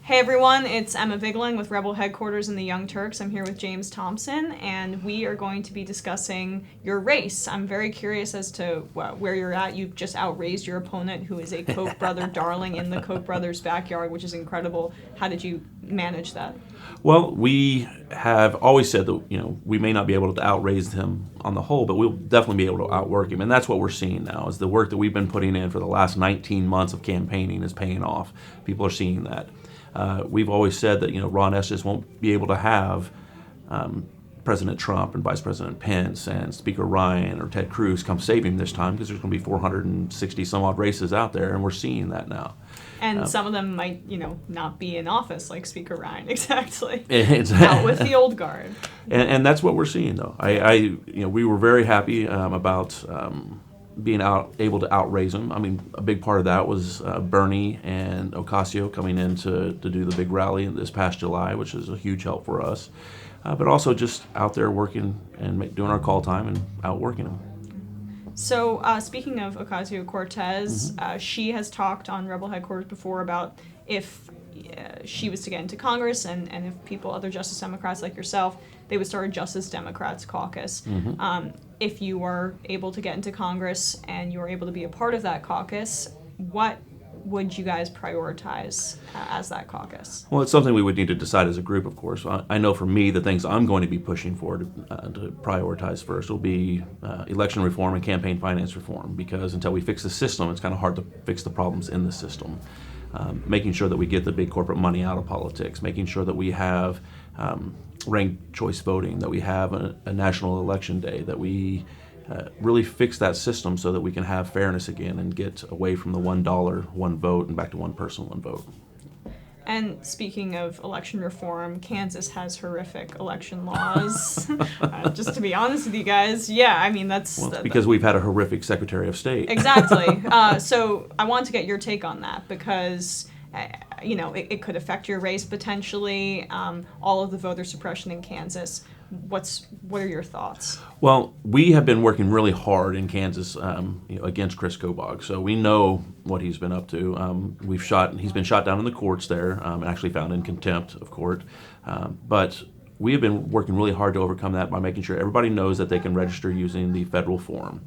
Hey everyone, it's Emma Vigling with Rebel Headquarters in the Young Turks. I'm here with James Thompson, and we are going to be discussing your race. I'm very curious as to where you're at. You've just outraised your opponent, who is a Koch brother darling in the Koch brothers' backyard, which is incredible. How did you manage that? Well, we have always said that we may not be able to outraise him on the whole, but we'll definitely be able to outwork him, and that's what we're seeing now. Is the work that we've been putting in for the last 19 months of campaigning is paying off. People are seeing that. We've always said that Ron Estes won't be able to have President Trump and Vice President Pence and Speaker Ryan or Ted Cruz come save him this time, because there's going to be 460 some odd races out there, and we're seeing that now. And some of them might, not be in office, like Speaker Ryan. Exactly. Out with the old guard. And that's what we're seeing, though. We were very happy about being able to outraise him. I mean, a big part of that was Bernie and Ocasio coming in to do the big rally this past July, which is a huge help for us. But also just out there working and doing our call time and outworking him. So speaking of Ocasio-Cortez, she has talked on Rebel Headquarters before about if she was to get into Congress and if other Justice Democrats like yourself, they would start a Justice Democrats caucus. If you were able to get into Congress and you were able to be a part of that caucus, what would you guys prioritize as that caucus? Well, it's something we would need to decide as a group, of course. I know for me, the things I'm going to be pushing for to prioritize first will be election reform and campaign finance reform, because until we fix the system, it's kind of hard to fix the problems in the system. Making sure that we get the big corporate money out of politics, making sure that we have ranked choice voting, that we have a national election day, that we really fix that system so that we can have fairness again and get away from the $1, one vote and back to one person, one vote. And speaking of election reform, Kansas has horrific election laws. Just to be honest with you guys, that's because we've had a horrific Secretary of State. Exactly. So I want to get your take on that, because it could affect your race potentially. All of the voter suppression in Kansas. What are your thoughts? Well, we have been working really hard in Kansas against Chris Kobach, so we know what he's been up to. He's been shot down in the courts there, and actually found in contempt of court. But we have been working really hard to overcome that by making sure everybody knows that they can register using the federal form.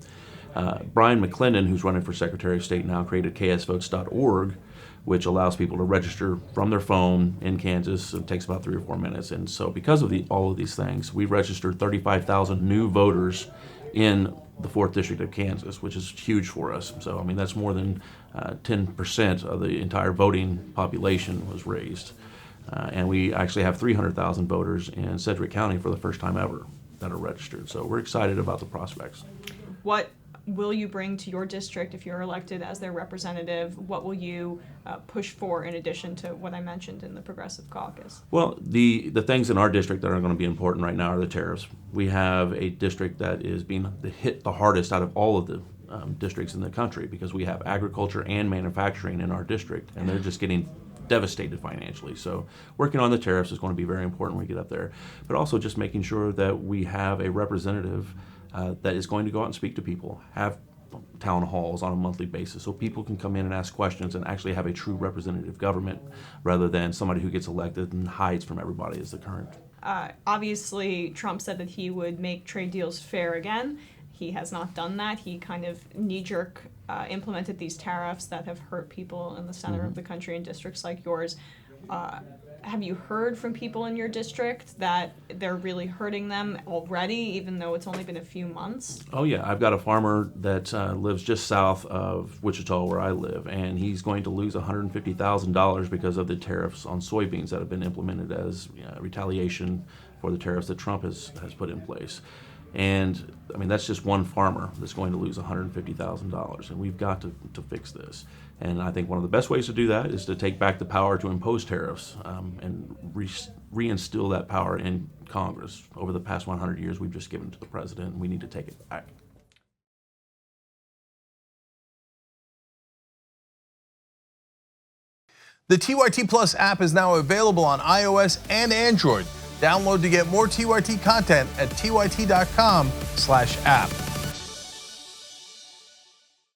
Brian McClendon, who's running for Secretary of State now, created ksvotes.org, which allows people to register from their phone in Kansas. It takes about 3 or 4 minutes. And so because of all of these things, we've registered 35,000 new voters in the 4th District of Kansas, which is huge for us. So, that's more than 10% of the entire voting population was raised. And we actually have 300,000 voters in Sedgwick County for the first time ever that are registered. So we're excited about the prospects. What will you bring to your district if you're elected as their representative? What will you push for in addition to what I mentioned in the Progressive Caucus? Well, the things in our district that are going to be important right now are the tariffs. We have a district that is being hit the hardest out of all of the districts in the country, because we have agriculture and manufacturing in our district, and they're just getting devastated financially. So working on the tariffs is going to be very important when we get up there, but also just making sure that we have a representative that is going to go out and speak to people, have town halls on a monthly basis so people can come in and ask questions and actually have a true representative government, rather than somebody who gets elected and hides from everybody as the current. Obviously, Trump said that he would make trade deals fair again. He has not done that. He kind of knee-jerk implemented these tariffs that have hurt people in the center of the country in districts like yours. Have you heard from people in your district that they're really hurting them already, even though it's only been a few months? Oh yeah, I've got a farmer that lives just south of Wichita where I live, and he's going to lose $150,000 because of the tariffs on soybeans that have been implemented as retaliation for the tariffs that Trump has put in place. And that's just one farmer that's going to lose $150,000, and we've got to fix this. And I think one of the best ways to do that is to take back the power to impose tariffs and reinstill that power in Congress. Over the past 100 years, we've just given it to the president, and we need to take it back. The TYT Plus app is now available on iOS and Android. Download to get more TYT content at tyt.com/app.